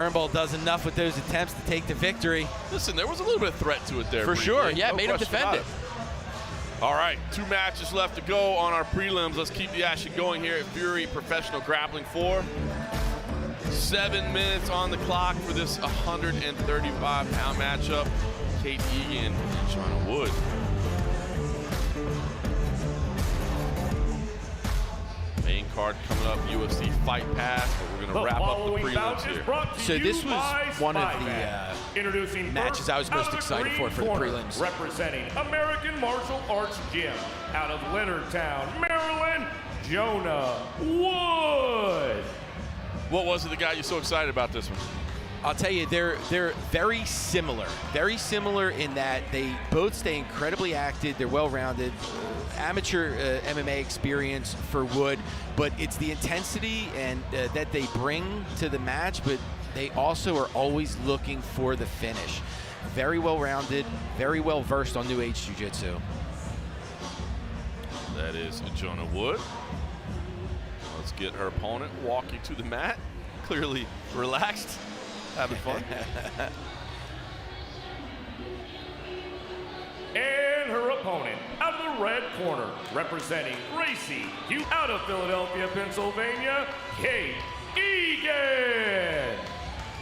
Turnbull does enough with those attempts to take the victory. Listen, there was a little bit of threat to it there. For sure, yeah, made him defend it. All right, 2 matches left to go on our prelims. Let's keep the action going here at Fury Professional Grappling 4. 7 minutes on the clock for this 135-pound matchup. Kate Egan and Shauna Wood. Main card coming up, UFC Fight Pass, but we're going to wrap up the prelims here. So this was one of the matches I was most excited for the prelims. Representing American Martial Arts Gym out of Leonardtown, Maryland, Jonah Wood. What was it that got you so excited about this one? I'll tell you, they're very similar. Very similar in that they both stay incredibly active. They're well-rounded. Amateur MMA experience for Wood, but it's the intensity and that they bring to the match, but they also are always looking for the finish. Very well-rounded, very well-versed on New Age Jiu-Jitsu. That is Jonah Wood. Let's get her opponent walking to the mat. Clearly relaxed, having fun. And her opponent out of the red corner, representing Pressey, out of Philadelphia, Pennsylvania, Kate Egan.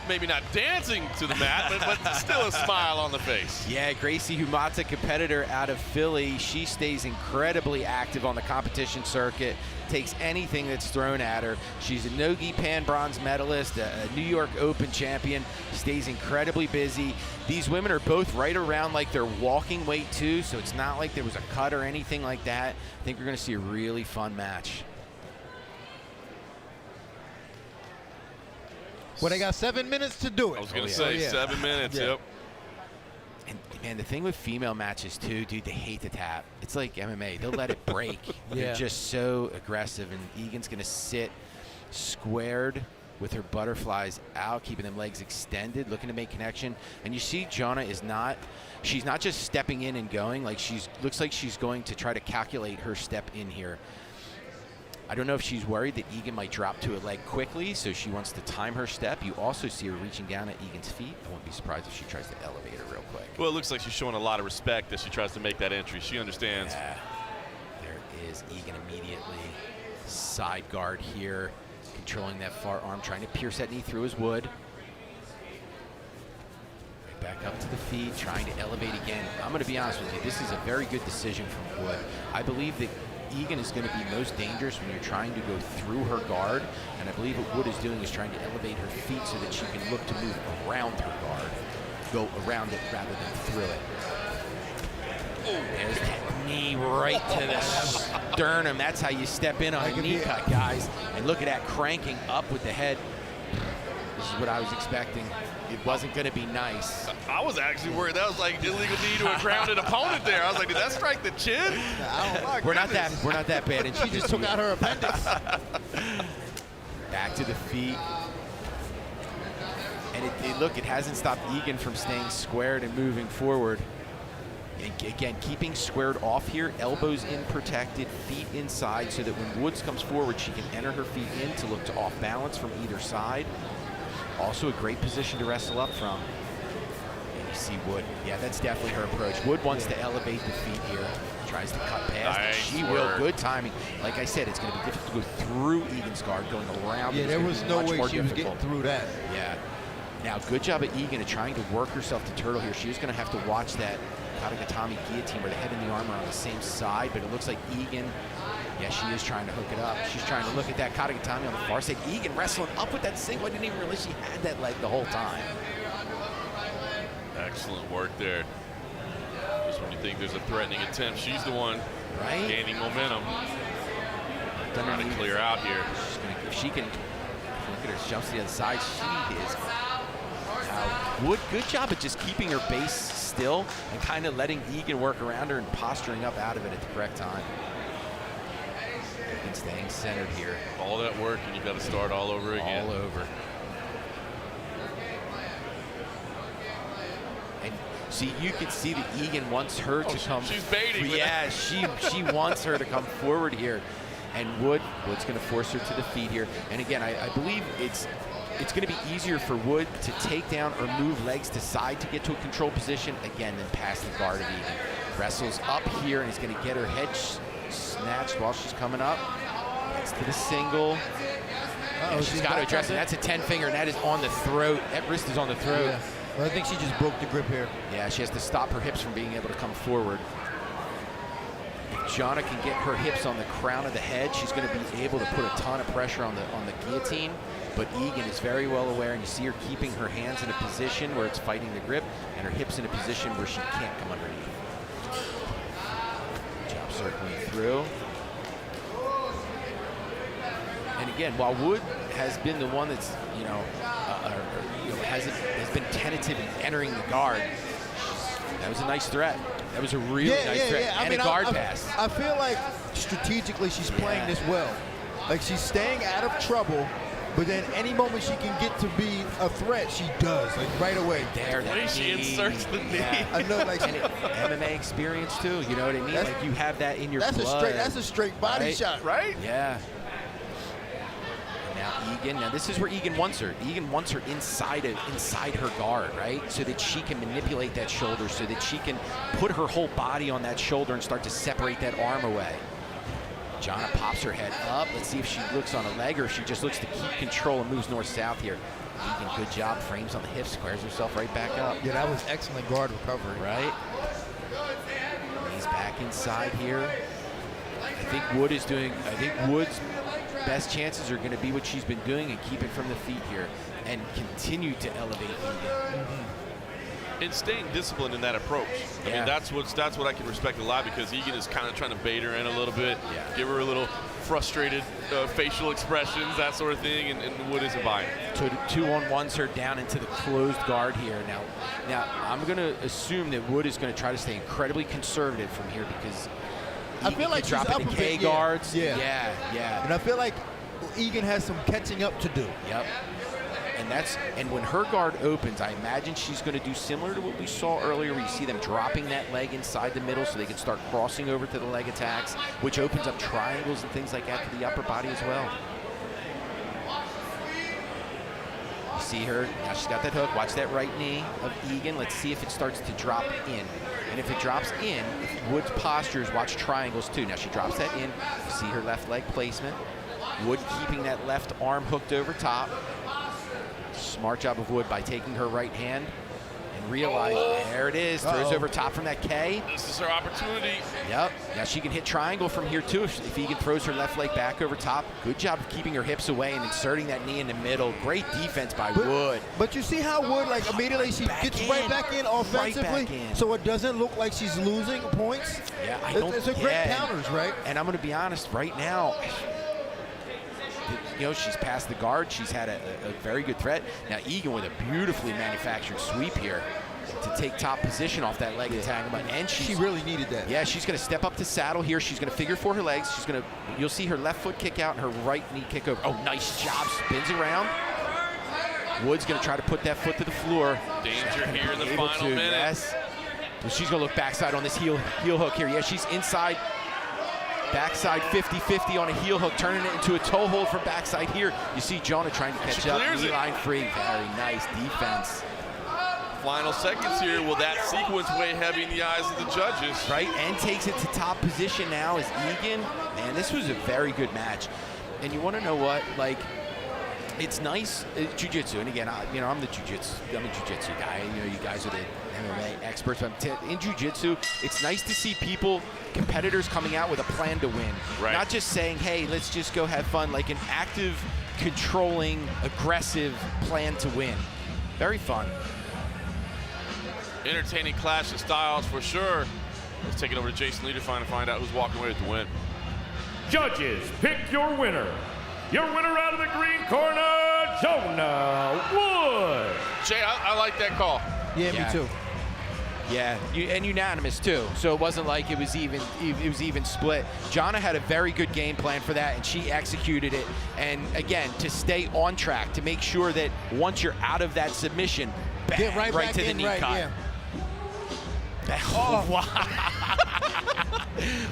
Maybe not dancing to the mat, but still a smile on the face. Yeah, Gracie Humata, competitor out of Philly. She stays incredibly active on the competition circuit, takes anything that's thrown at her. She's a Nogi Pan bronze medalist, a New York Open champion, stays incredibly busy. These women are both right around like their walking weight too, so it's not like there was a cut or anything like that. I think we're gonna see a really fun match. Well, they got 7 minutes to do it. I was going to say, 7 minutes, yep. And, man, the thing with female matches, too, dude, they hate to tap. It's like MMA. They'll let it break. They're just so aggressive, and Egan's going to sit squared with her butterflies out, keeping them legs extended, looking to make connection. And you see Jonah is not, she's not just stepping in and going. Like, looks like she's going to try to calculate her step in here. I don't know if she's worried that Egan might drop to a leg quickly, so she wants to time her step. You also see her reaching down at Egan's feet. I won't be surprised if she tries to elevate her real quick. Well, it looks like she's showing a lot of respect as she tries to make that entry. She understands. Yeah. There is Egan immediately. Side guard here, controlling that far arm, trying to pierce that knee through his wood. Right back up to the feet, trying to elevate again. I'm going to be honest with you, this is a very good decision from Wood. I believe that Egan is going to be most dangerous when you're trying to go through her guard, and I believe what Wood is doing is trying to elevate her feet so that she can look to move around her guard, go around it rather than through it. There's that knee right to the sternum. That's how you step in on a knee cut, guys. And look at that, cranking up with the head. This is what I was expecting. It wasn't going to be nice. I was actually worried that was like illegal knee to a grounded opponent there. I was like, did that strike the chin? We're not that bad. And She just took out her appendix. Back to the feet. And look, it hasn't stopped Egan from staying squared and moving forward. And again, keeping squared off here, elbows in protected, feet inside, so that when Woods comes forward, she can enter her feet in to look to off balance from either side. Also a great position to wrestle up from. And you see Wood. Yeah, that's definitely her approach. Wood wants to elevate the feet here. Tries to cut past. Nice She will. Good timing. Like I said, it's going to be difficult to go through Egan's guard, going around. Yeah, there was no way she was getting through that. Yeah. Now, good job at Egan at trying to work herself to turtle here. She was going to have to watch that Katagatami guillotine where the head and the arm are on the same side, but it looks like Egan, yeah, she is trying to hook it up. She's trying to look at that Katagatami on the far side. Egan wrestling up with that single. I didn't even realize she had that leg the whole time. Excellent work there. Just when you think there's a threatening attempt, she's the one gaining momentum. Trying to clear out here. If she can, look at her, jumps to the other side. She is. Wood, good job at just keeping her base still and kind of letting Egan work around her and posturing up out of it at the correct time. Egan staying centered here. All that work and you got to start all over again. All over. And see, you can see that Egan wants her to come. She's baiting. Yeah, she wants her to come forward here. And Wood's going to force her to the feet here. And again, I believe it's it's going to be easier for Wood to take down or move legs to side to get to a control position, again, than past the guard of Egan. Wrestles up here, and he's going to get her head snatched while she's coming up. Gets to the single. And she's got to address it. That's a 10-finger, and that is on the throat. That wrist is on the throat. Yeah. Well, I think she just broke the grip here. Yeah, she has to stop her hips from being able to come forward. If Jana can get her hips on the crown of the head, she's going to be able to put a ton of pressure on the guillotine. But Egan is very well aware, and you see her keeping her hands in a position where it's fighting the grip, and her hips in a position where she can't come underneath. Job circling through. And again, while Wood has been the one that's, has been tentative in entering the guard, that was a nice threat. That was a really nice threat. And a guard pass. I feel like strategically she's playing this well. Like she's staying out of trouble, but then any moment she can get to be a threat, she does, like right away. There, the way she inserts the knee. I know, like MMA experience too. You know what I mean? Like you have that in your blood. That's a straight body shot, right? Yeah. Now Egan, this is where Egan wants her. Egan wants her inside her guard, right? So that she can manipulate that shoulder, so that she can put her whole body on that shoulder and start to separate that arm away. Jana pops her head up. Let's see if she looks on a leg or if she just looks to keep control and moves north-south here. Egan, good job. Frames on the hips, squares herself right back up. Yeah, that was excellent guard recovery. Right? He's back inside here. I think Wood's best chances are going to be what she's been doing and keep it from the feet here and continue to elevate Egan. And staying disciplined in that approach. I mean, that's what I can respect a lot, because Egan is kind of trying to bait her in a little bit, give her a little frustrated facial expressions, that sort of thing, and Wood isn't buying it. So 2-on-1s her down into the closed guard here. Now I'm going to assume that Wood is going to try to stay incredibly conservative from here, because I feel like she's drop up into a K bit, guards. Yeah. And I feel like Egan has some catching up to do. Yep. And when her guard opens, I imagine she's going to do similar to what we saw earlier, where you see them dropping that leg inside the middle so they can start crossing over to the leg attacks, which opens up triangles and things like that to the upper body as well. You see her, now she's got that hook. Watch that right knee of Egan. Let's see if it starts to drop in. And if it drops in, if Wood's postures, watch triangles too. Now she drops that in. You see her left leg placement. Wood keeping that left arm hooked over top. Smart job of Wood by taking her right hand and realize, there it is, throws over top from that K. This is her opportunity. Yep. Now she can hit triangle from here too if Egan throws her left leg back over top. Good job of keeping her hips away and inserting that knee in the middle. Great defense by Wood. But you see how Wood, like, immediately she gets right back in offensively, so it doesn't look like she's losing points. Yeah, it's a great counters, right? And I'm going to be honest, right now, she's past the guard. She's had a very good threat. Now Egan with a beautifully manufactured sweep here to take top position off that leg entanglement. And she really needed that. Yeah, she's going to step up to saddle here. She's going to figure for her legs. You'll see her left foot kick out and her right knee kick over. Oh, nice job. Spins around. Wood's going to try to put that foot to the floor. Danger here in the final minute. Yes. So she's going to look backside on this heel hook here. Yeah, she's inside. Backside 50-50 on a heel hook, turning it into a toe hold from backside here. You see Jonah trying to catch up. Knee line free. Very nice defense. Final seconds here. Will that sequence weigh heavy in the eyes of the judges? Right, and takes it to top position now is Egan. Man, this was a very good match. And you want to know what? Like, it's nice, jiu-jitsu, and again, I'm a jiu-jitsu guy. You guys are the MMA experts. But in jiu-jitsu, it's nice to see competitors coming out with a plan to win. Right. Not just saying, hey, let's just go have fun, like an active, controlling, aggressive plan to win. Very fun. Entertaining clash of styles for sure. Let's take it over to Jason Lee to find out who's walking away with the win. Judges, pick your winner. Your winner out of the green corner, Jonah Wood. Jay, I like that call. Yeah, me too. Yeah, and unanimous too. So it wasn't like it was even split. Jana had a very good game plan for that, and she executed it. And again, to stay on track, to make sure that once you're out of that submission, bang, get right to the knee cut. Yeah. Oh, wow.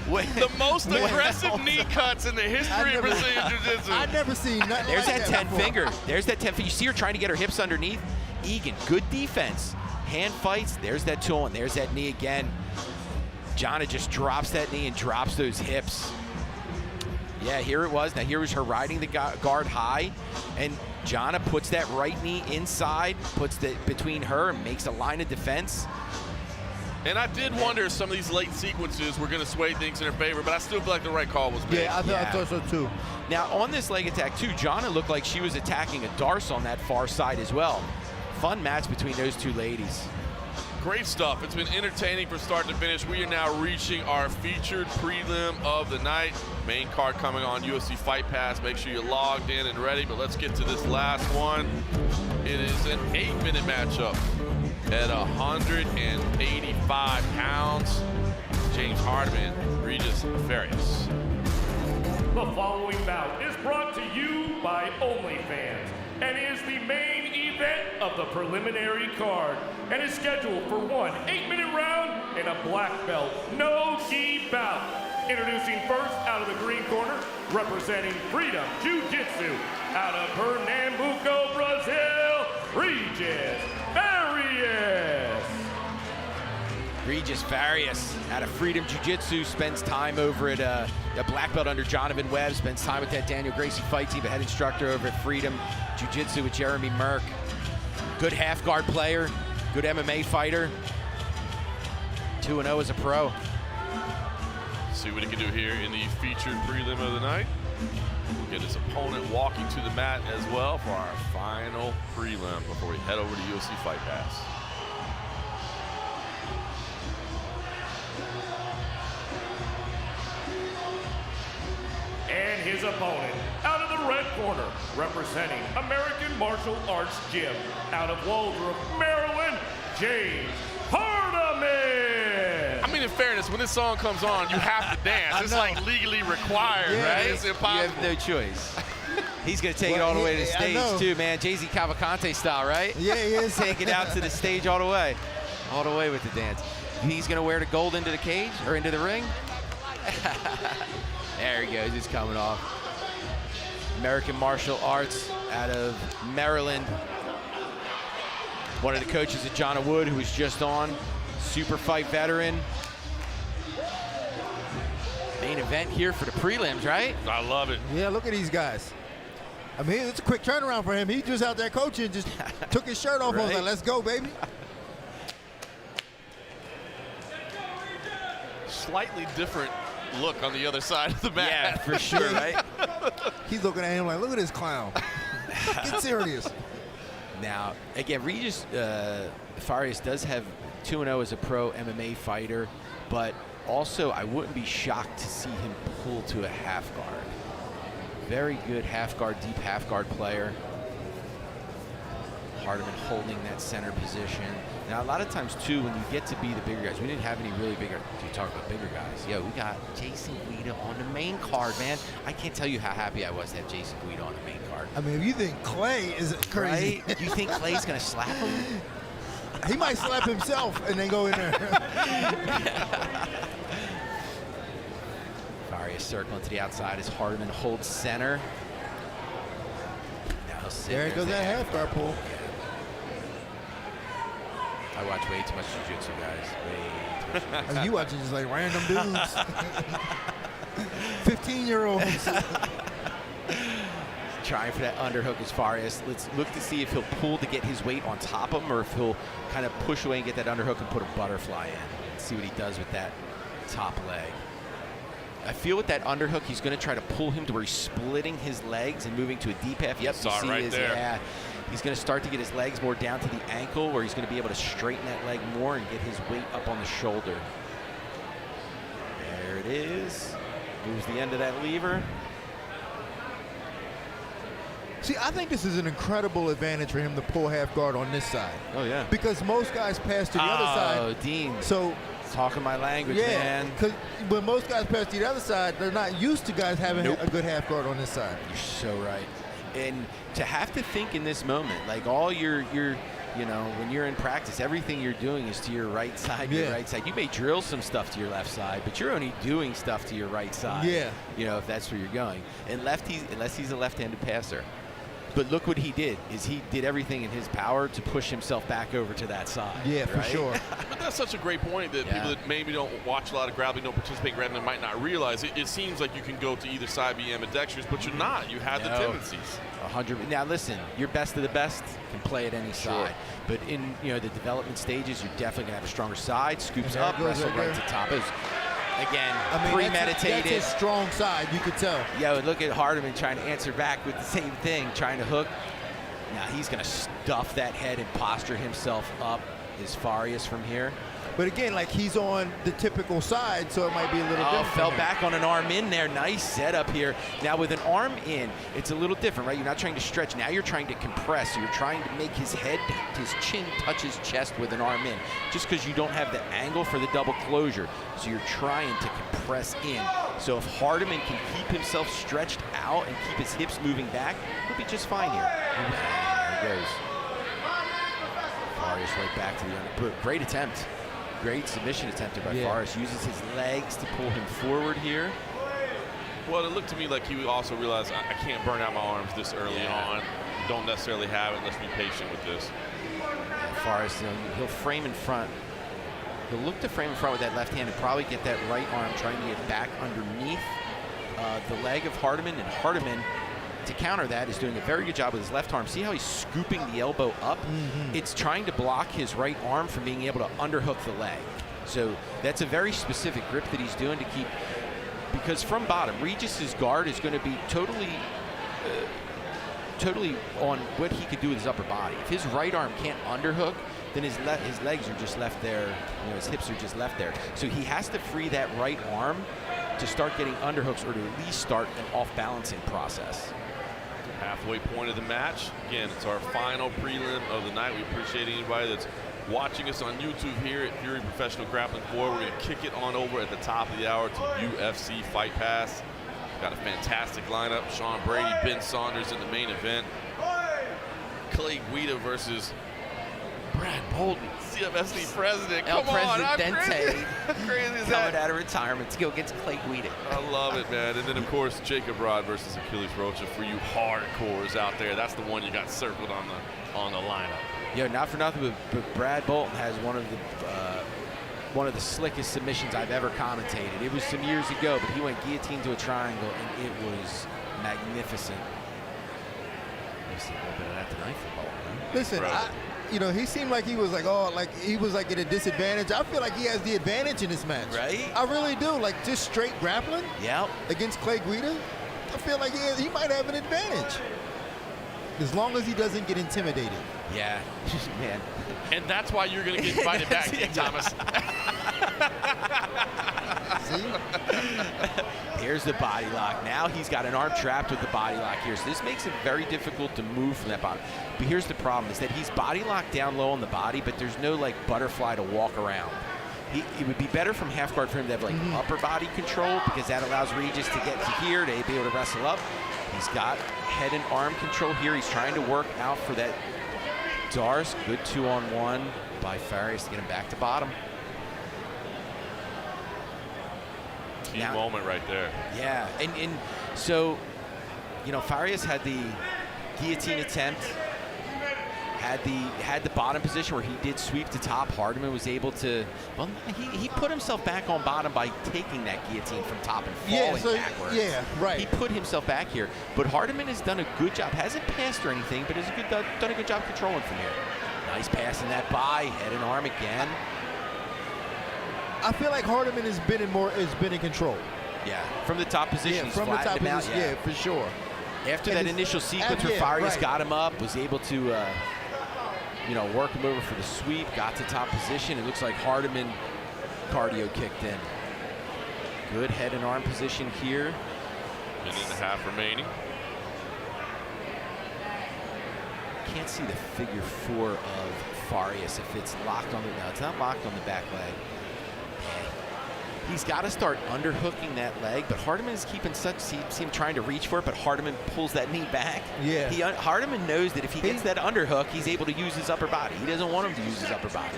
The most aggressive knee cuts in the history of Brazilian Jiu-Jitsu. I've never seen nothing There's like that 10 finger. There's that 10 finger. You see her trying to get her hips underneath? Egan, good defense. Hand fights. There's that tool, and there's that knee again. Jonna just drops that knee and drops those hips. Yeah, here it was. Now here was her riding the guard high, and Jonna puts that right knee inside, puts it between her, and makes a line of defense. And I did wonder if some of these late sequences were going to sway things in her favor, but I still feel like the right call was made. Yeah, I thought so too. Now on this leg attack too, Jonna looked like she was attacking a Darce on that far side as well. Fun match between those two ladies. Great stuff. It's been entertaining from start to finish. We are now reaching our featured prelim of the night. Main card coming on UFC Fight Pass. Make sure you're logged in and ready, but let's get to this last one. It is an 8-minute matchup at 185 pounds. James Hardiman, Regis Farias. The following bout is brought to you by OnlyFans and is the main event of the preliminary card and is scheduled for one 8-minute round and a black belt no-gi bout. Introducing first out of the green corner, representing Freedom Jiu-Jitsu out of Pernambuco, Brazil, Regis Farias. Regis Farias out of Freedom Jiu-Jitsu spends time over at a black belt under Jonathan Webb, spends time with that Daniel Gracie fight team, a head instructor over at Freedom Jiu-Jitsu with Jeremy Merck. Good half guard player, good MMA fighter. 2-0 as a pro. See what he can do here in the featured prelim of the night. We'll get his opponent walking to the mat as well for our final prelim before we head over to UFC Fight Pass. And his opponent, out of the red corner, representing American Martial Arts Gym, out of Waldorf, Maryland, James Hardiman. I mean, in fairness, when this song comes on, you have to dance. It's like legally required, right? It's impossible. You have no choice. He's going to take it all the way to the stage, too, man. Jay-Z Cavalcante style, right? Yeah, he is. Take it out to the stage all the way. All the way with the dance. He's going to wear the gold into the cage or into the ring. There he goes. He's coming off. American Martial Arts out of Maryland. One of the coaches at John Wood, who was just on. Super fight veteran. Main event here for the prelims, right? I love it. Yeah, look at these guys. I mean, it's a quick turnaround for him. He just out there coaching, just took his shirt off and was like, let's go, baby. Slightly different look on the other side of the mat. Yeah, for sure, right? He's looking at him like, look at this clown. Get serious. Now, again, Regis Farias does have 2-0 as a pro MMA fighter, but also I wouldn't be shocked to see him pull to a half guard. Very good half guard, deep half guard player. Hardiman holding that center position. Now, a lot of times, too, when you get to be the bigger guys, we didn't have any really bigger, you talk about bigger guys. Yo, we got Jason Guida on the main card, man. I can't tell you how happy I was to have Jason Guida on the main card. I mean, if you think Clay is crazy. Right? You think Clay's going to slap him? He might slap himself and then go in there. Farias circling to the outside as Hardiman holds center. Now There goes that half guard pull. I watch way too much jiu-jitsu, guys. Way too much. And you watching just like random dudes. 15-year-olds. Trying for that underhook as Farias. Let's look to see if he'll pull to get his weight on top of him or if he'll kind of push away and get that underhook and put a butterfly in. See what he does with that top leg. I feel with that underhook, he's going to try to pull him to where he's splitting his legs and moving to a deep half. Yep, Saw it right there. Yeah. He's going to start to get his legs more down to the ankle where he's going to be able to straighten that leg more and get his weight up on the shoulder. There it is. Moves the end of that lever. See, I think this is an incredible advantage for him to pull half guard on this side. Oh, yeah. Because most guys pass to the other side. Oh, Dean. So, talking my language, man. because when most guys pass to the other side, they're not used to guys having a good half guard on this side. You're so right. And to have to think in this moment, like all your You know, when you're in practice, everything you're doing is to your right side, your right side. You may drill some stuff to your left side, but you're only doing stuff to your right side. Yeah. You know, if that's where you're going. And unless he's a left-handed passer. But look what he did, is he did everything in his power to push himself back over to that side. Yeah, for right? sure. But that's such a great point that people that maybe don't watch a lot of grappling, don't participate in grappling, might not realize. It seems like you can go to either side, be ambidextrous, but you're not. You have the tendencies. 100. Now listen, your best of the best can play at any side. But in the development stages, you're definitely gonna have a stronger side. Scoops up, wrestle right to top. Again, premeditated. That's his strong side, you could tell. Yeah, look at Hardiman trying to answer back with the same thing, trying to hook. Now he's going to stuff that head and posture himself up as Farias from here. But again, like he's on the typical side, so it might be a little different. Fell back on an arm in there. Nice setup here. Now with an arm in, it's a little different, right? You're not trying to stretch. Now you're trying to compress. So you're trying to make his head, his chin touch his chest with an arm in, just because you don't have the angle for the double closure. So you're trying to compress in. So if Hardiman can keep himself stretched out and keep his hips moving back, he'll be just fine here. There he goes. Farias right back to the under. Great attempt. Great submission attempted by Farias. Uses his legs to pull him forward here. Well, it looked to me like he also realized I can't burn out my arms this early on. Don't necessarily have it. Let's be patient with this. Farias, he'll frame in front. He'll look to frame in front with that left hand and probably get that right arm trying to get back underneath the leg of Hardiman. And Hardiman, to counter that, is doing a very good job with his left arm. See how he's scooping the elbow up? It's trying to block his right arm from being able to underhook the leg. So that's a very specific grip that he's doing to keep, because from bottom, Regis's guard is going to be totally on what he could do with his upper body. If his right arm can't underhook, then his legs are just left there, his hips are just left there. So he has to free that right arm to start getting underhooks, or to at least start an off-balancing process. Halfway point of the match. Again, it's our final prelim of the night. We appreciate anybody that's watching us on YouTube here at Fury Professional Grappling 4. We're going to kick it on over at the top of the hour to UFC Fight Pass. Got a fantastic lineup. Sean Brady, Ben Saunders in the main event. Clay Guida versus Brad Bolton, CFFC president. El Come on, I'm Presidente. crazy. How crazy is that? Coming out of retirement to go against Clay Guida. I love it, man. And then, of course, Jacob Rod versus Achilles Rocha for you hardcores out there. That's the one you got circled on the lineup. Yeah, not for nothing, but Brad Bolton has one of the slickest submissions I've ever commentated. It was some years ago, but he went guillotine to a triangle, and it was magnificent. We'll see a little bit of that tonight for Bolton. Huh? Listen, he seemed like he was like at a disadvantage. I feel like he has the advantage in this match. Right? I really do. Like just straight grappling. Yeah. Against Clay Guida, I feel like he might have an advantage. As long as he doesn't get intimidated. Yeah, man. And that's why you're going to get invited back, King Thomas. See? Here's the body lock. Now he's got an arm trapped with the body lock here. So this makes it very difficult to move from that bottom. But here's the problem, is that he's body locked down low on the body, but there's no like butterfly to walk around. It would be better from half guard for him to have like upper body control, because that allows Regis to get to here to be able to wrestle up. He's got head and arm control here. He's trying to work out for that Dars. Good 2-on-1 by Farias to get him back to bottom. Key moment right there. Yeah, and so, Farias had the guillotine attempt, had the bottom position where he did sweep to top. Hardiman was able to, well, he put himself back on bottom by taking that guillotine from top and falling backwards. Yeah, right. He put himself back here, but Hardiman has done a good job. Hasn't passed or anything, but has done a good job controlling from here. Nice pass in that by, head and arm again. I feel like Hardiman has been in control. Yeah, from the top position. Yeah, from the top position. Yeah, for sure. After that initial sequence where Farias got him up, was able to work him over for the sweep, got to top position. It looks like Hardiman cardio kicked in. Good head and arm position here. Minute and a half remaining. Can't see the figure 4 of Farias if it's locked on the, no, it's not locked on the back leg. He's got to start underhooking that leg, but Hardiman is keeping such, see him trying to reach for it, but Hardiman pulls that knee back. Yeah. Hardiman knows that if he gets that underhook, he's able to use his upper body. He doesn't want him to use his upper body.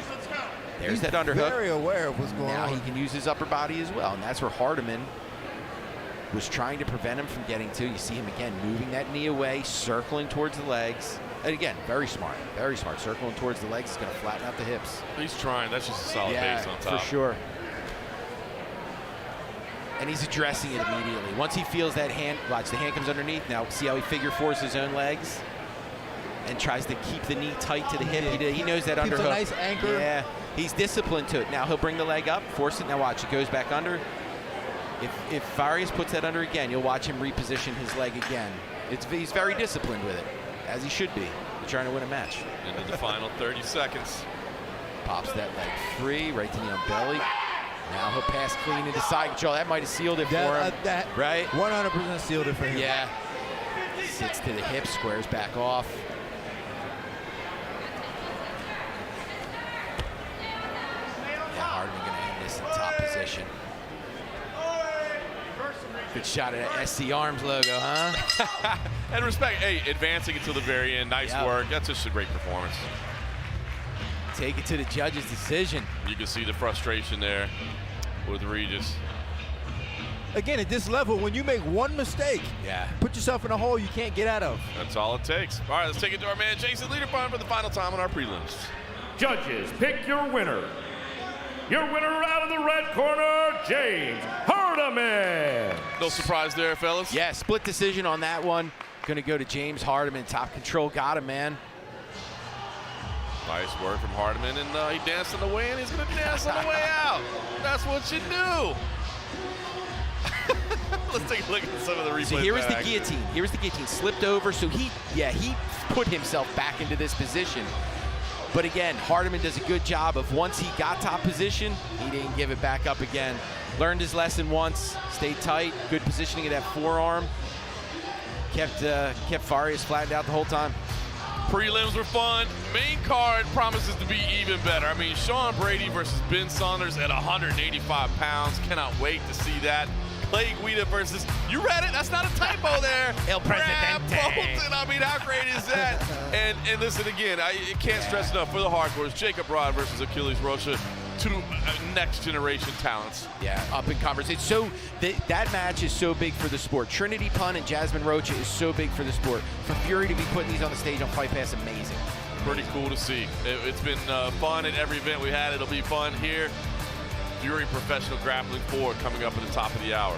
There's that underhook. Very aware of what's going on. Now he can use his upper body as well, and that's where Hardiman was trying to prevent him from getting to. You see him again moving that knee away, circling towards the legs. And again, very smart, circling towards the legs. He's going to flatten out the hips. He's trying. That's just a solid base on top. For sure. And he's addressing it immediately. Once he feels that hand, watch, the hand comes underneath. Now see how he figure fours his own legs and tries to keep the knee tight to the hip. He knows that Keeps underhook. a nice anchor. Yeah, he's disciplined to it. Now he'll bring the leg up, force it. Now watch, it goes back under. If Farias puts that under again, you'll watch him reposition his leg again. He's very disciplined with it, as he should be. He's trying to win a match. Into the final 30 seconds. Pops that leg free, right to knee on belly. Now he'll pass clean into side control. That might have sealed it for him, right? 100% sealed it for him. Yeah. Sits to the hip, squares back off. Yeah, Hardiman gonna end this in top position. Good shot at that SC Arms logo, huh? And respect, hey, advancing until the very end. Nice work. That's just a great performance. Take it to the judge's decision. You can see the frustration there with Regis. Again, at this level, when you make one mistake, put yourself in a hole you can't get out of. That's all it takes. All right, let's take it to our man Jason Liederbahn for the final time on our prelims. Judges, pick your winner. Your winner out of the red corner, James Hardiman. No surprise there, fellas. Yeah, split decision on that one. Gonna go to James Hardiman. Top control, got him, man. Nice work from Hardiman, and he danced on the way in. He's gonna dance on the way out. That's what you do. Let's take a look at some of the replays. So here was the guillotine. Here was the guillotine. Slipped over, so he put himself back into this position. But again, Hardiman does a good job of once he got top position, he didn't give it back up again. Learned his lesson once, stayed tight, good positioning of that forearm. Kept Farias flattened out the whole time. Prelims were fun. Main card promises to be even better. I mean, Sean Brady versus Ben Saunders at 185 pounds. Cannot wait to see that. Clay Guida versus, you read it, that's not a typo there. El Presidente. I mean, how great is that? And listen again, I can't stress enough for the hardcores, Jacob Rod versus Achilles Rocha, two next generation talents. Yeah, up in comers. It's so, that match is so big for the sport. Trinity Pun and Jasmine Rocha is so big for the sport. For Fury to be putting these on the stage on Fight Pass, amazing. Pretty cool to see. It's been fun at every event we had. It'll be fun here. Fury Professional Grappling 4 coming up at the top of the hour.